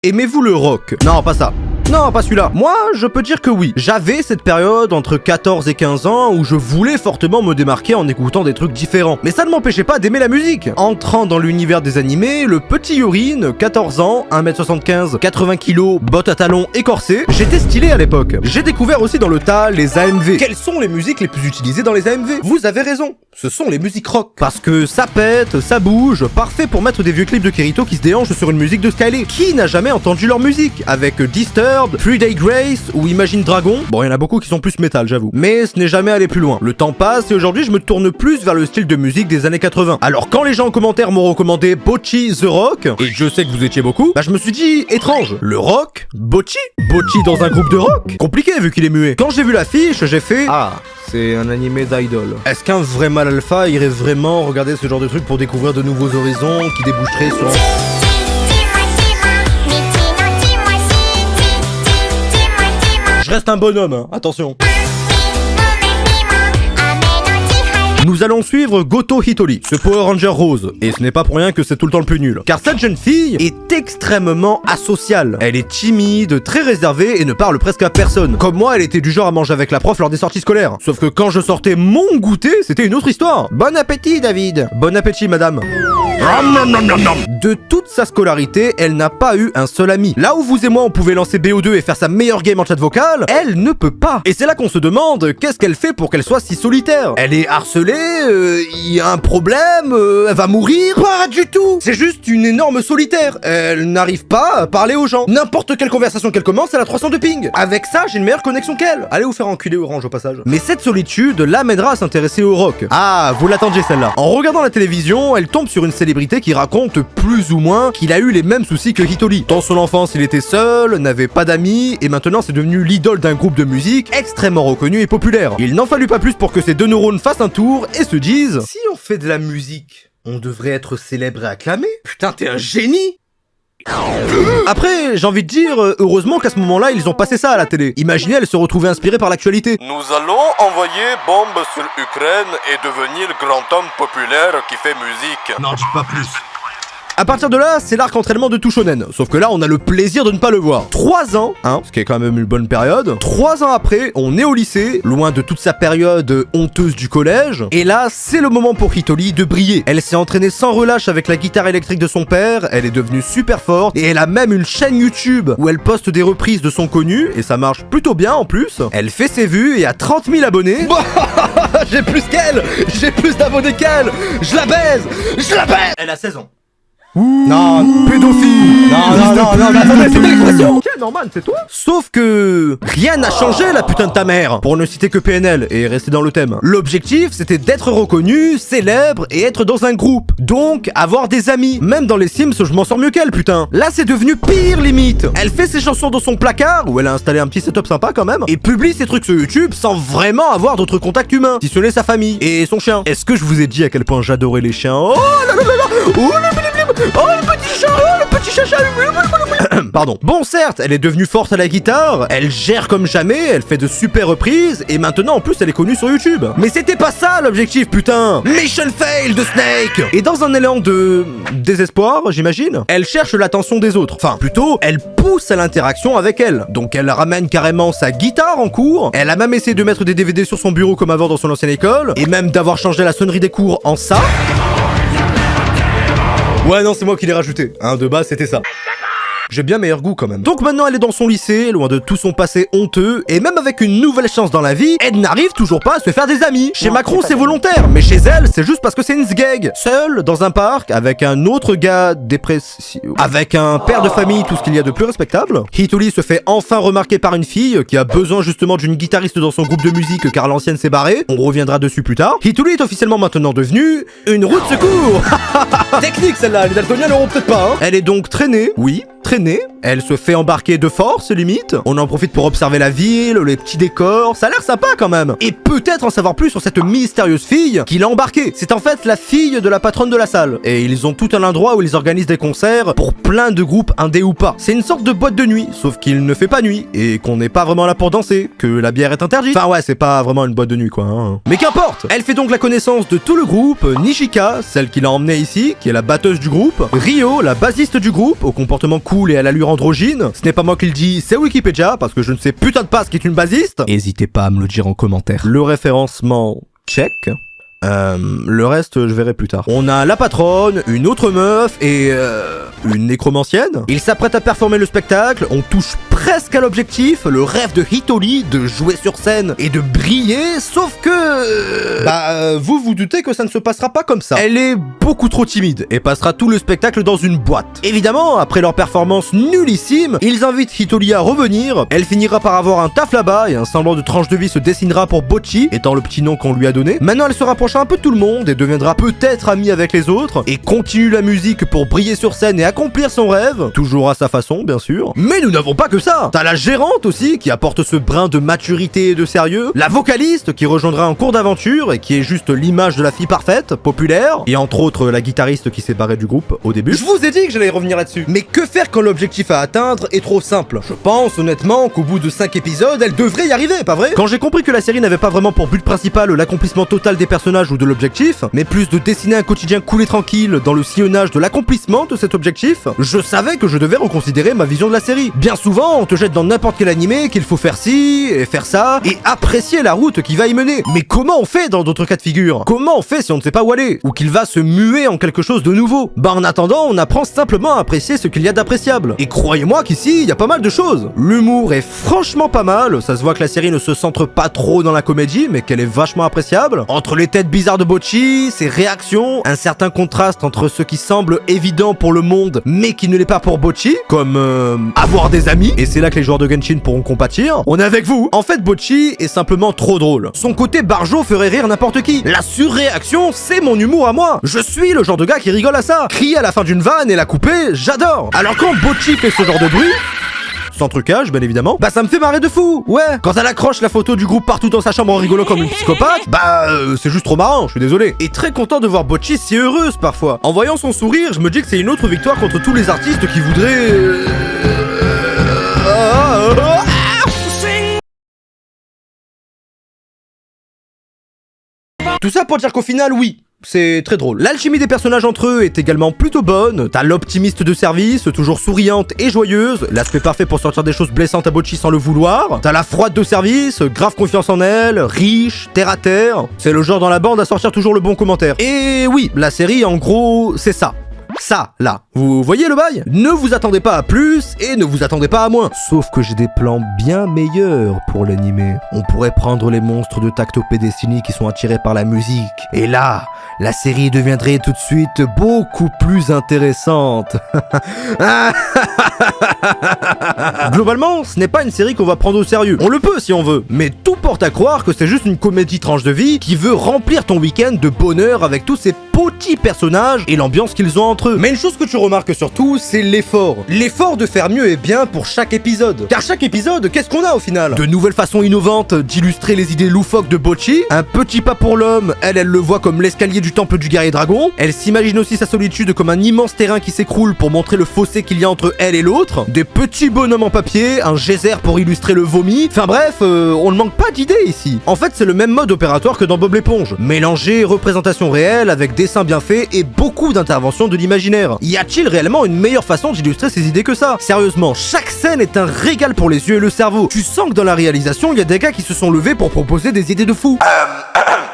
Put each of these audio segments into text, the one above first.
Aimez-vous le rock? Non, pas ça. Non, pas celui-là. Moi, je peux dire que oui. J'avais cette période entre 14 et 15 ans où je voulais fortement me démarquer en écoutant des trucs différents. Mais ça ne m'empêchait pas d'aimer la musique. Entrant dans l'univers des animés, le petit Yorin, 14 ans, 1m75, 80 kg, bottes à talons et corset, j'étais stylé à l'époque. J'ai découvert aussi dans le tas les AMV. Quelles sont les musiques les plus utilisées dans les AMV? Vous avez raison. Ce sont les musiques rock. Parce que ça pète, ça bouge, parfait pour mettre des vieux clips de Kirito qui se déhanchent sur une musique de Skylé. Qui n'a jamais entendu leur musique? Avec Disturbed, 3 Day Grace ou Imagine Dragon. Bon, il y en a beaucoup qui sont plus métal, j'avoue. Mais ce n'est jamais allé plus loin. Le temps passe et aujourd'hui, je me tourne plus vers le style de musique des années 80. Alors, quand les gens en commentaire m'ont recommandé Bocchi The Rock, et je sais que vous étiez beaucoup, bah je me suis dit, étrange. Le rock? Bocchi? Bocchi dans un groupe de rock? Compliqué vu qu'il est muet. Quand j'ai vu l'affiche, j'ai fait... Ah, c'est un animé d'idol. Est-ce qu'un vrai mâle alpha irait vraiment regarder ce genre de truc pour découvrir de nouveaux horizons qui déboucheraient sur... Je reste un bonhomme, hein. Attention. Nous allons suivre Goto Hitoli, ce Power Ranger rose. Et ce n'est pas pour rien que c'est tout le temps le plus nul. Car cette jeune fille est extrêmement asociale. Elle est timide, très réservée et ne parle presque à personne. Comme moi, elle était du genre à manger avec la prof lors des sorties scolaires. Sauf que quand je sortais mon goûter, c'était une autre histoire. Bon appétit, David. Bon appétit, madame. De toute sa scolarité, elle n'a pas eu un seul ami. Là où vous et moi on pouvait lancer BO2 et faire sa meilleure game en chat vocal, elle ne peut pas. Et c'est là qu'on se demande qu'est-ce qu'elle fait pour qu'elle soit si solitaire. Elle est harcelée, il y a un problème, elle va mourir. Pas du tout. C'est juste une énorme solitaire. Elle n'arrive pas à parler aux gens. N'importe quelle conversation qu'elle commence, elle a 300 de ping. Avec ça, j'ai une meilleure connexion qu'elle. Allez vous faire enculer Orange au passage. Mais cette solitude l'amènera à s'intéresser au rock. Ah, vous l'attendiez celle-là. En regardant la télévision, elle tombe sur une célébrité qui raconte plus ou moins qu'il a eu les mêmes soucis que Hitoli. Dans son enfance, il était seul, n'avait pas d'amis, et maintenant c'est devenu l'idole d'un groupe de musique extrêmement reconnu et populaire. Il n'en fallut pas plus pour que ces deux neurones fassent un tour et se disent « Si on fait de la musique, on devrait être célèbre et acclamé. Putain, t'es un génie !» Après, j'ai envie de dire, heureusement qu'à ce moment-là, ils ont passé ça à la télé. Imaginez, elle se retrouvait inspirée par l'actualité. Nous allons envoyer bombe sur Ukraine et devenir grand homme populaire qui fait musique. Non, dis pas plus. À partir de là, c'est l'arc entraînement de tout shonen. Sauf que là, on a le plaisir de ne pas le voir. 3 ans, hein, ce qui est quand même une bonne période. 3 ans après, on est au lycée, loin de toute sa période honteuse du collège. Et là, c'est le moment pour Hitoli de briller. Elle s'est entraînée sans relâche avec la guitare électrique de son père. Elle est devenue super forte. Et elle a même une chaîne YouTube où elle poste des reprises de son connu. Et ça marche plutôt bien en plus. Elle fait ses vues et a 30 000 abonnés. J'ai plus qu'elle. J'ai plus d'abonnés qu'elle. Je la baise. Je la baise. Elle a 16 ans. Non, pédophile. Non, attendez, c'était l'expression. Ok, normal, c'est toi. Sauf que rien n'a changé, la putain de ta mère. Pour ne citer que PNL et rester dans le thème. L'objectif, c'était d'être reconnu, célèbre et être dans un groupe. Donc, avoir des amis. Même dans les Sims, je m'en sors mieux qu'elle, putain. Là, c'est devenu pire, limite. Elle fait ses chansons dans son placard, où elle a installé un petit setup sympa quand même, et publie ses trucs sur YouTube sans vraiment avoir d'autres contacts humains, si ce n'est sa famille et son chien. Est-ce que je vous ai dit à quel point j'adorais les chiens? Oh là là là là. Oh là là. Oh le petit chat, oh le petit chacha. Pardon. Bon certes, elle est devenue forte à la guitare, elle gère comme jamais, elle fait de super reprises, et maintenant en plus elle est connue sur YouTube. Mais c'était pas ça l'objectif, putain. Mission fail de Snake. Et dans un élan de désespoir, j'imagine, elle cherche l'attention des autres. Enfin, plutôt, elle pousse à l'interaction avec elle. Donc elle ramène carrément sa guitare en cours, elle a même essayé de mettre des DVD sur son bureau comme avant dans son ancienne école, et même d'avoir changé la sonnerie des cours en ça. Ouais non, c'est moi qui l'ai rajouté, hein, de base c'était ça. J'ai bien meilleur goût quand même. Donc maintenant elle est dans son lycée, loin de tout son passé honteux, et même avec une nouvelle chance dans la vie, elle n'arrive toujours pas à se faire des amis. Chez Macron c'est volontaire, mais chez elle c'est juste parce que c'est une sgeg. Seule, dans un parc, avec un autre gars dépressif, avec un père de famille, tout ce qu'il y a de plus respectable, Hitoli se fait enfin remarquer par une fille qui a besoin justement d'une guitariste dans son groupe de musique car l'ancienne s'est barrée. On reviendra dessus plus tard. Hitoli est officiellement maintenant devenue une roue de secours. Technique celle-là, les daltoniens l'auront peut-être pas, hein. Elle est donc traînée, oui, traînée, elle se fait embarquer de force limite, on en profite pour observer la ville, les petits décors, ça a l'air sympa quand même, et peut-être en savoir plus sur cette mystérieuse fille qui l'a embarquée. C'est en fait la fille de la patronne de la salle, et ils ont tout un endroit où ils organisent des concerts pour plein de groupes indés ou pas. C'est une sorte de boîte de nuit, sauf qu'il ne fait pas nuit, et qu'on n'est pas vraiment là pour danser, que la bière est interdite. Enfin ouais, c'est pas vraiment une boîte de nuit quoi, hein. Mais qu'importe. Elle fait donc la connaissance de tout le groupe, Nishika, celle qui l'a emmenée ici, qui est la batteuse du groupe, Ryo, la bassiste du groupe, au comportement cool cool et à l'allure androgyne. Ce n'est pas moi qui le dis, c'est Wikipédia, parce que je ne sais putain de pas ce qu'est une basiste. N'hésitez pas à me le dire en commentaire. Le référencement, check. Le reste, je verrai plus tard. On a la patronne, une autre meuf et une nécromancienne. Ils s'apprêtent à performer le spectacle, on touche presque à l'objectif, le rêve de Hitoli de jouer sur scène et de briller, sauf que... vous vous doutez que ça ne se passera pas comme ça. Elle est beaucoup trop timide et passera tout le spectacle dans une boîte. Évidemment, après leur performance nullissime, ils invitent Hitoli à revenir, elle finira par avoir un taf là-bas et un semblant de tranche de vie se dessinera pour Bocchi, étant le petit nom qu'on lui a donné. Maintenant, elle se rapproche un peu de tout le monde et deviendra peut-être amie avec les autres et continue la musique pour briller sur scène et accomplir son rêve, toujours à sa façon bien sûr. Mais nous n'avons pas que ça. T'as la gérante aussi qui apporte ce brin de maturité et de sérieux, la vocaliste qui rejoindra un cours d'aventure et qui est juste l'image de la fille parfaite, populaire, et entre autres la guitariste qui s'est barrée du groupe au début. Je vous ai dit que j'allais revenir là-dessus. Mais que faire quand l'objectif à atteindre est trop simple? Je pense honnêtement qu'au bout de 5 épisodes, elle devrait y arriver, pas vrai? Quand j'ai compris que la série n'avait pas vraiment pour but principal l'accomplissement total des personnages ou de l'objectif, mais plus de dessiner un quotidien cool et tranquille dans le sillonnage de l'accomplissement de cet objectif, je savais que je devais reconsidérer ma vision de la série. Bien souvent, on te jette dans n'importe quel animé qu'il faut faire ci et faire ça, et apprécier la route qui va y mener. Mais comment on fait dans d'autres cas de figure? Comment on fait si on ne sait pas où aller? Ou qu'il va se muer en quelque chose de nouveau? En attendant, on apprend simplement à apprécier ce qu'il y a d'appréciable. Et croyez-moi qu'ici, il y a pas mal de choses. L'humour est franchement pas mal, ça se voit que la série ne se centre pas trop dans la comédie, mais qu'elle est vachement appréciable. Entre les têtes bizarres de Bocchi, ses réactions, un certain contraste entre ce qui semble évident pour le monde, mais qui ne l'est pas pour Bocchi, comme avoir des amis, et c'est là que les joueurs de Genshin pourront compatir. On est avec vous. En fait, Bocchi est simplement trop drôle. Son côté barjo ferait rire n'importe qui. La surréaction, c'est mon humour à moi. Je suis le genre de gars qui rigole à ça. Crier à la fin d'une vanne et la couper, j'adore. Alors quand Bocchi fait ce genre de bruit, sans trucage, bien évidemment, ça me fait marrer de fou, ouais. Quand elle accroche la photo du groupe partout dans sa chambre en rigolant comme une psychopathe, c'est juste trop marrant, je suis désolé. Et très content de voir Bocchi si heureuse parfois. En voyant son sourire, je me dis que c'est une autre victoire contre tous les artistes qui voudraient... Tout ça pour dire qu'au final, oui, c'est très drôle. L'alchimie des personnages entre eux est également plutôt bonne. T'as l'optimiste de service, toujours souriante et joyeuse, l'aspect parfait pour sortir des choses blessantes à Bocchi sans le vouloir. T'as la froide de service, grave confiance en elle, riche, terre à terre. C'est le genre dans la bande à sortir toujours le bon commentaire. Et oui, la série en gros, c'est ça. Ça, là. Vous voyez le bail? Ne vous attendez pas à plus et ne vous attendez pas à moins. Sauf que j'ai des plans bien meilleurs pour l'animé. On pourrait prendre les monstres de Tactopé Destiny qui sont attirés par la musique. Et là, la série deviendrait tout de suite beaucoup plus intéressante. Globalement, ce n'est pas une série qu'on va prendre au sérieux. On le peut si on veut, mais tout porte à croire que c'est juste une comédie tranche de vie qui veut remplir ton week-end de bonheur avec tous ces petits personnages et l'ambiance qu'ils ont entre eux. Mais une chose que tu remarques surtout, c'est l'effort. L'effort de faire mieux et bien pour chaque épisode. Car chaque épisode, qu'est-ce qu'on a au final? De nouvelles façons innovantes d'illustrer les idées loufoques de Bocchi, un petit pas pour l'homme, elle le voit comme l'escalier du temple du guerrier dragon, elle s'imagine aussi sa solitude comme un immense terrain qui s'écroule pour montrer le fossé qu'il y a entre elle et l'autre, des petits bonhommes en papier, un geyser pour illustrer le vomi, enfin bref, on ne manque pas d'idées ici. En fait, c'est le même mode opératoire que dans Bob l'éponge. Mélanger représentation réelle avec dessin bien fait et beaucoup d'interventions de l'imaginaire. Y a-t-il réellement une meilleure façon d'illustrer ces idées que ça? Sérieusement, chaque scène est un régal pour les yeux et le cerveau. Tu sens que dans la réalisation, il y a des gars qui se sont levés pour proposer des idées de fou.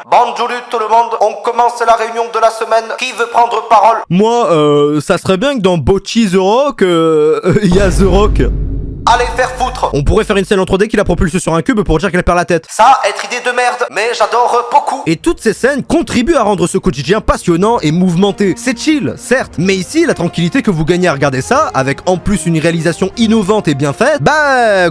Bonjour tout le monde, on commence la réunion de la semaine. Qui veut prendre parole? Moi, ça serait bien que dans Bocchi The Rock, il y a The Rock. Allez faire foutre. On pourrait faire une scène en 3D qui la propulse sur un cube pour dire qu'elle perd la tête. Ça, être idée de merde, mais j'adore beaucoup. Et toutes ces scènes contribuent à rendre ce quotidien passionnant et mouvementé. C'est chill, certes, mais ici, la tranquillité que vous gagnez à regarder ça, avec en plus une réalisation innovante et bien faite,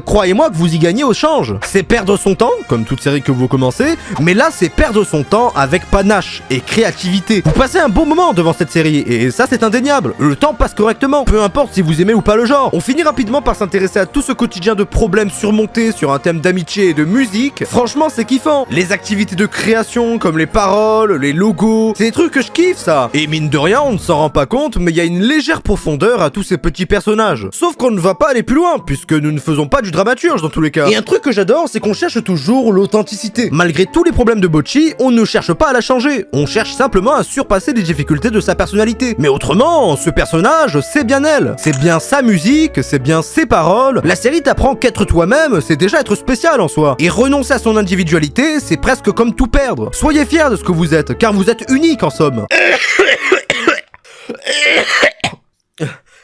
croyez-moi que vous y gagnez au change. C'est perdre son temps, comme toute série que vous commencez, mais là, c'est perdre son temps avec panache et créativité. Vous passez un bon moment devant cette série, et ça, c'est indéniable. Le temps passe correctement, peu importe si vous aimez ou pas le genre. On finit rapidement par s'intéresser à a tout ce quotidien de problèmes surmontés sur un thème d'amitié et de musique, franchement c'est kiffant. Les activités de création comme les paroles, les logos, c'est des trucs que je kiffe ça. Et mine de rien, on ne s'en rend pas compte, mais il y a une légère profondeur à tous ces petits personnages. Sauf qu'on ne va pas aller plus loin, puisque nous ne faisons pas du dramaturge dans tous les cas. Et un truc que j'adore, c'est qu'on cherche toujours l'authenticité. Malgré tous les problèmes de Bocchi, on ne cherche pas à la changer, on cherche simplement à surpasser les difficultés de sa personnalité. Mais autrement, ce personnage, c'est bien elle. C'est bien sa musique, c'est bien ses paroles. La série t'apprend qu'être toi-même, c'est déjà être spécial en soi. Et renoncer à son individualité, c'est presque comme tout perdre. Soyez fiers de ce que vous êtes, car vous êtes unique en somme.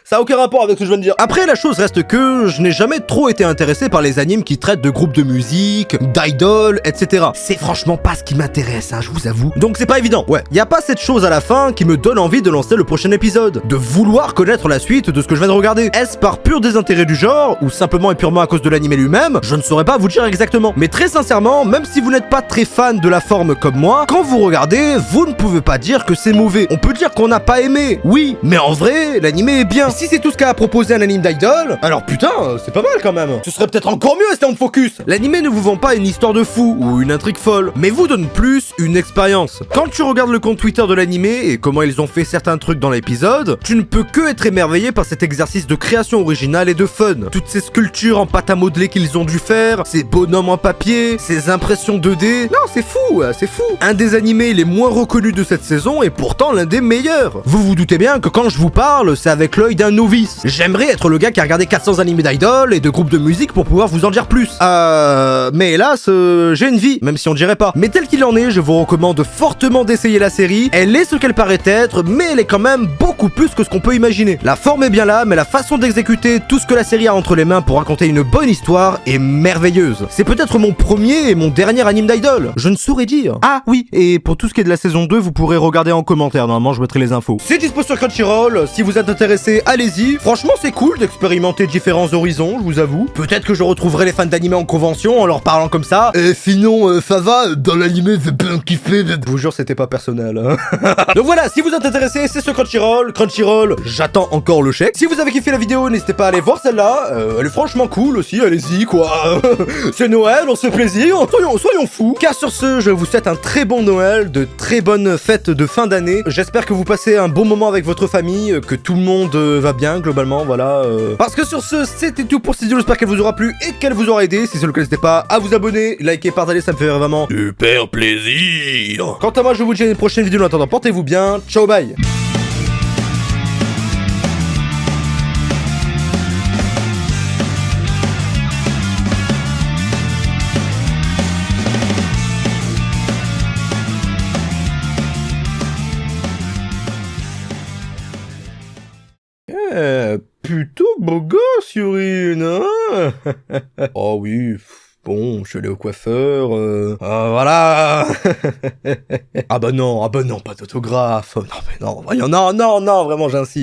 Ça a aucun rapport avec ce que je viens de dire. Après, la chose reste que je n'ai jamais trop été intéressé par les animes qui traitent de groupes de musique, d'idoles, etc. C'est franchement pas ce qui m'intéresse, hein, je vous avoue. Donc c'est pas évident. Ouais, y a pas cette chose à la fin qui me donne envie de lancer le prochain épisode, de vouloir connaître la suite de ce que je viens de regarder. Est-ce par pur désintérêt du genre, ou simplement et purement à cause de l'anime lui-même? Je ne saurais pas vous dire exactement. Mais très sincèrement, même si vous n'êtes pas très fan de la forme comme moi, quand vous regardez, vous ne pouvez pas dire que c'est mauvais. On peut dire qu'on n'a pas aimé, oui, mais en vrai, l'anime est bien. Si c'est tout ce qu'a à proposer un anime d'idol, alors putain, c'est pas mal quand même. Ce serait peut-être encore mieux si on focus. L'anime ne vous vend pas une histoire de fou ou une intrigue folle, mais vous donne plus une expérience. Quand tu regardes le compte Twitter de l'anime et comment ils ont fait certains trucs dans l'épisode, tu ne peux que être émerveillé par cet exercice de création originale et de fun. Toutes ces sculptures en pâte à modeler qu'ils ont dû faire, ces bonhommes en papier, ces impressions 2D. Non, c'est fou, c'est fou. Un des animés les moins reconnus de cette saison et pourtant l'un des meilleurs. Vous vous doutez bien que quand je vous parle, c'est avec l'œil d'un novice. J'aimerais être le gars qui a regardé 400 animés d'idol et de groupes de musique pour pouvoir vous en dire plus. Mais hélas, j'ai une vie, même si on dirait pas. Mais tel qu'il en est, je vous recommande fortement d'essayer la série. Elle est ce qu'elle paraît être, mais elle est quand même beaucoup plus que ce qu'on peut imaginer. La forme est bien là, mais la façon d'exécuter tout ce que la série a entre les mains pour raconter une bonne histoire est merveilleuse. C'est peut-être mon premier et mon dernier anime d'idol. Je ne saurais dire. Ah oui, et pour tout ce qui est de la saison 2, vous pourrez regarder en commentaire. Normalement, je mettrai les infos. C'est dispo sur Crunchyroll. Si vous êtes intéressé, allez-y. Franchement, c'est cool d'expérimenter différents horizons, je vous avoue. Peut-être que je retrouverai les fans d'anime en convention en leur parlant comme ça. Et sinon, ça va, dans l'anime, c'est bien kiffé. Je vous jure, c'était pas personnel. Hein. Donc voilà, si vous êtes intéressé, c'est sur Crunchyroll. Crunchyroll, j'attends encore le chèque. Si vous avez kiffé la vidéo, n'hésitez pas à aller voir celle-là. Elle est franchement cool aussi, allez-y, quoi. C'est Noël, on se fait plaisir, soyons fous. Car sur ce, je vous souhaite un très bon Noël, de très bonnes fêtes de fin d'année. J'espère que vous passez un bon moment avec votre famille, que tout le monde va bien, globalement, voilà. Parce que sur ce, c'était tout pour cette vidéo, j'espère qu'elle vous aura plu et qu'elle vous aura aidé. Si c'est le cas, n'hésitez pas à vous abonner, liker, partager, ça me fait vraiment super plaisir. Quant à moi, je vous dis à une prochaine vidéo, en attendant, portez-vous bien, ciao, bye. Plutôt beau gosse, Yurine, hein. Oh oui, bon, je suis allé au coiffeur, voilà. Ah bah non, pas d'autographe. Non mais non, voyons, non, vraiment, j'insiste.